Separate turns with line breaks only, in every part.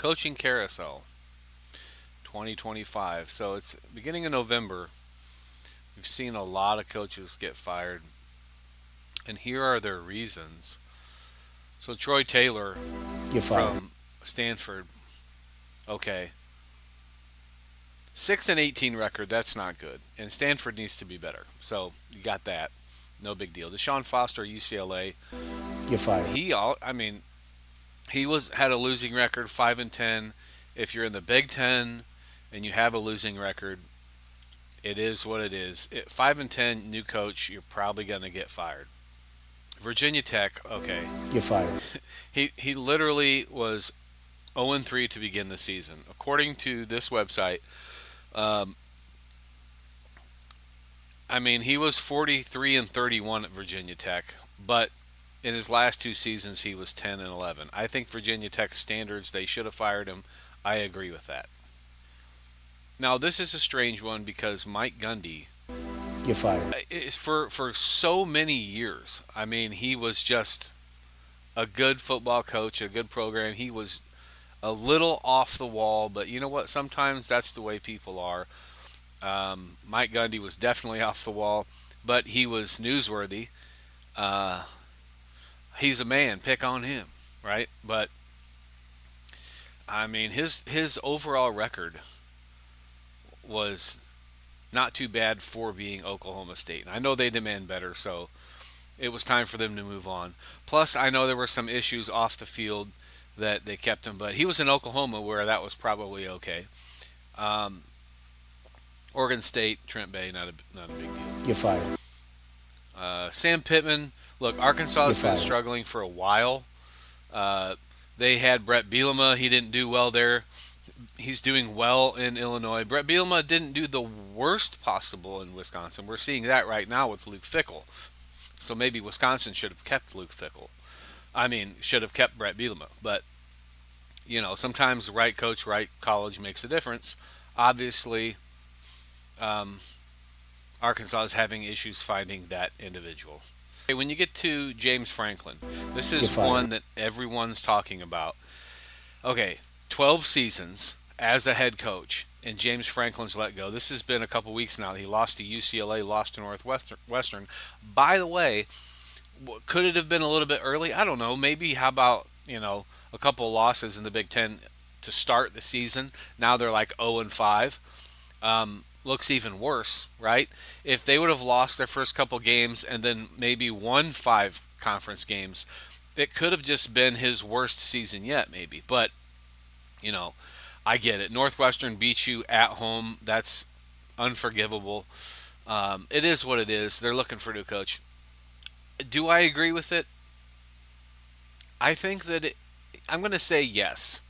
Coaching Carousel 2025. So it's beginning of November. We've seen a lot of coaches get fired, and here are their reasons. So Troy Taylor
You're fired.
from Stanford. Okay, 6-18 record. That's not good, and Stanford needs to be better. So you got that. No big deal. Deshaun Foster, UCLA.
You're fired.
I mean, he was had a losing record, 5-10. If you're in the Big Ten and you have a losing record, it is what it is. 5-10, new coach, you're probably gonna get fired. Virginia Tech, okay.
You're fired.
He literally was 0-3 to begin the season, according to this website. Um, I mean, he was 43-31 at Virginia Tech, but in his last two seasons, he was 10-11. I think Virginia Tech standards, they should have fired him. I agree with that. Now, this is a strange one because Mike Gundy
You're fired.
is for so many years. I mean, he was just a good football coach, a good program. He was a little off the wall, but you know what? Sometimes that's the way people are. Mike Gundy was definitely off the wall, but he was newsworthy. Uh, he's a man. Pick on him, right? But I mean, his overall record was not too bad for being Oklahoma State. And I know they demand better, so it was time for them to move on. Plus, I know there were some issues off the field that they kept him, but he was in Oklahoma where that was probably okay. Um, Oregon State, Trent Bay, not a big deal.
You're fired.
Sam Pittman, look, Arkansas
You're
has been
fired.
struggling for a while. Uh, they had Brett Bielema. He didn't do well there. He's doing well in Illinois. Brett Bielema didn't do the worst possible in Wisconsin. We're seeing that right now with Luke Fickle. So maybe Wisconsin should have kept Luke Fickle. I mean, should have kept Brett Bielema. But, sometimes the right coach, right college makes a difference. Obviously, um, Arkansas is having issues finding that individual. Okay, when you get to James Franklin, this
You're
is
fired.
one that everyone's talking about. Okay, 12 seasons as a head coach, and James Franklin's let go. This has been a couple weeks now. He lost to UCLA, lost to Northwestern. By the way, could it have been a little bit early? I don't know. Maybe how about a couple of losses in the Big Ten to start the season? Now they're like 0-5. Looks even worse, right? If they would have lost their first couple games and then maybe won 5 conference games, it could have just been his worst season yet, maybe. But you know, I get it. Northwestern beat you at home. That's unforgivable. It is what it is. They're looking for a new coach. Do I agree with it? I think that I'm going to say yes.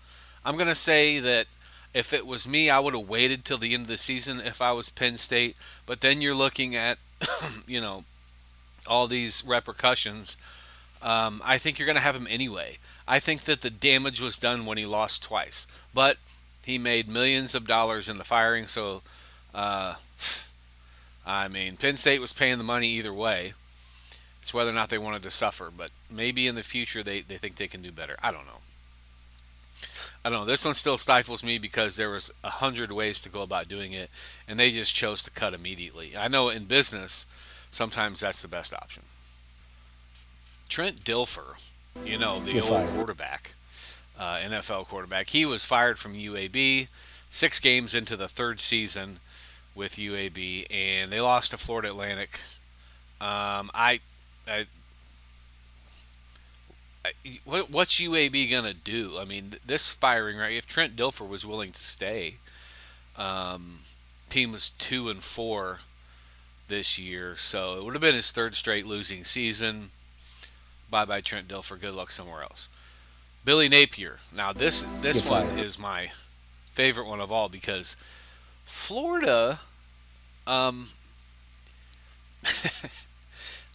I'm going to say that if it was me, I would have waited till the end of the season if I was Penn State. But then you're looking at, you know, all these repercussions. I think you're going to have him anyway. I think that the damage was done when he lost twice. But he made millions of dollars in the firing, so, uh, I mean, Penn State was paying the money either way. It's whether or not they wanted to suffer, but maybe in the future they think they can do better. I don't know. I don't know. This one still stifles me because there was 100 ways to go about doing it, and they just chose to cut immediately. I know in business, sometimes that's the best option. Trent Dilfer, the
You're
old
fired.
quarterback, NFL quarterback, he was fired from UAB 6 games into the third season with UAB, and they lost to Florida Atlantic. I, I what's UAB gonna do? I mean, this firing, right? If Trent Dilfer was willing to stay, um, team was 2-4 this year, so it would have been his third straight losing season. Bye bye Trent Dilfer. Good luck somewhere else. Billy Napier. Now
You're
this one
fired.
is my favorite one of all because Florida. Um,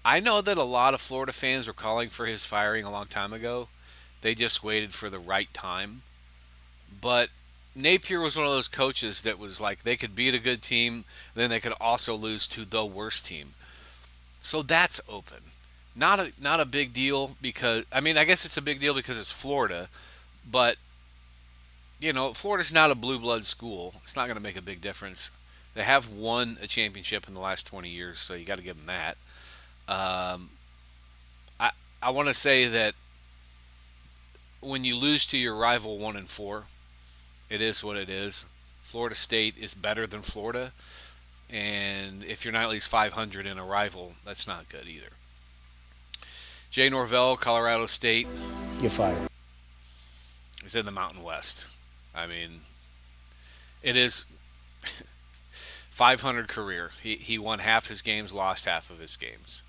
I know that a lot of Florida fans were calling for his firing a long time ago. They just waited for the right time. But Napier was one of those coaches that was like they could beat a good team, then they could also lose to the worst team. So that's open. Not a big deal because I mean I guess it's a big deal because it's Florida, but Florida's not a blue blood school. It's not going to make a big difference. They have won a championship in the last 20 years, so you got to give them that. Um, I I want to say that when you lose to your rival 1-4, it is what it is. Florida State is better than Florida, and if you're not at least 500 in a rival, that's not good either. Jay Norvell, Colorado State,
You're fired.
is in the Mountain West. I mean, it is 500 career. He won half his games, lost half of his games.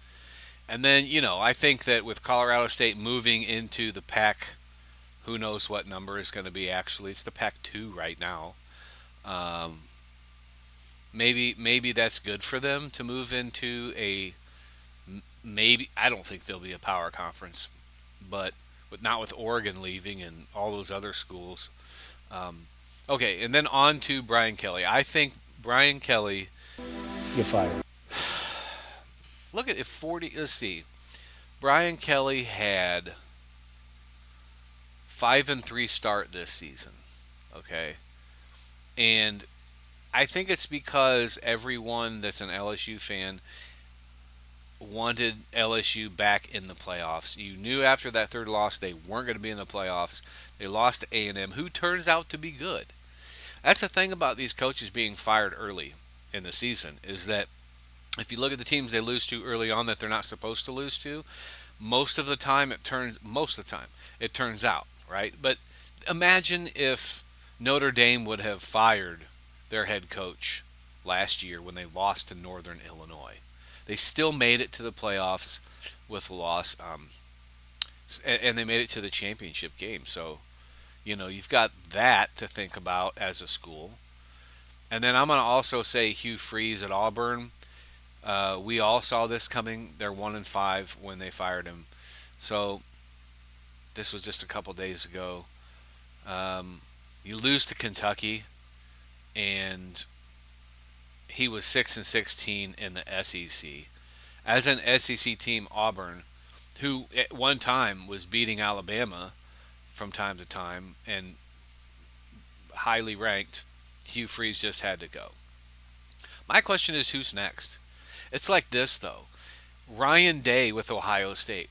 And then, I think that with Colorado State moving into the Pac, who knows what number is going to be actually. It's the Pac 2 right now. Um, maybe that's good for them to move into maybe. I don't think there'll be a power conference, but not with Oregon leaving and all those other schools. Um, okay, and then on to Brian Kelly. I think Brian Kelly.
You're fired.
Look at if 40. Let's see. Brian Kelly had 5-3 start this season. Okay, and I think it's because everyone that's an LSU fan wanted LSU back in the playoffs. You knew after that third loss they weren't going to be in the playoffs. They lost to A&M, who turns out to be good. That's the thing about these coaches being fired early in the season, is that if you look at the teams they lose to early on that they're not supposed to lose to, most of the time it turns out, right? But imagine if Notre Dame would have fired their head coach last year when they lost to Northern Illinois. They still made it to the playoffs with a loss, and they made it to the championship game. So, you've got that to think about as a school. And then I'm going to also say Hugh Freeze at Auburn. We all saw this coming. They're 1-5 when they fired him. So this was just a couple days ago. You lose to Kentucky, and he was 6-16 in the SEC. As an SEC team, Auburn, who at one time was beating Alabama from time to time and highly ranked, Hugh Freeze just had to go. My question is, who's next? It's like this, though. Ryan Day with Ohio State.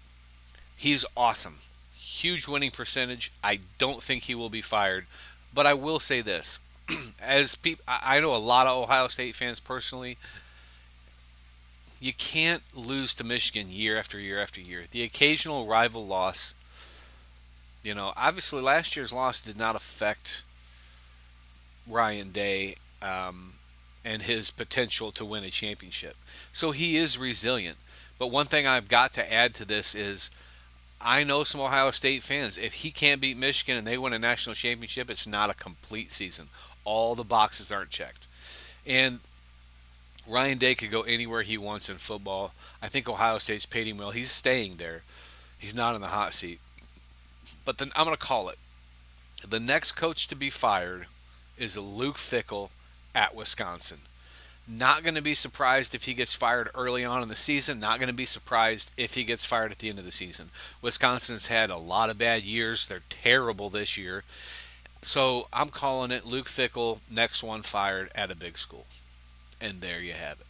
He's awesome. Huge winning percentage. I don't think he will be fired. But I will say this. I know a lot of Ohio State fans personally. You can't lose to Michigan year after year after year. The occasional rival loss, obviously last year's loss did not affect Ryan Day and his potential to win a championship. So he is resilient. But one thing I've got to add to this is I know some Ohio State fans. If he can't beat Michigan and they win a national championship, it's not a complete season. All the boxes aren't checked. And Ryan Day could go anywhere he wants in football. I think Ohio State's paid him well. He's staying there. He's not in the hot seat. But then I'm going to call it. The next coach to be fired is Luke Fickell at Wisconsin. Not going to be surprised if he gets fired early on in the season. Not going to be surprised if he gets fired at the end of the season. Wisconsin's had a lot of bad years. They're terrible this year. So I'm calling it Luke Fickell, next one fired at a big school. And there you have it.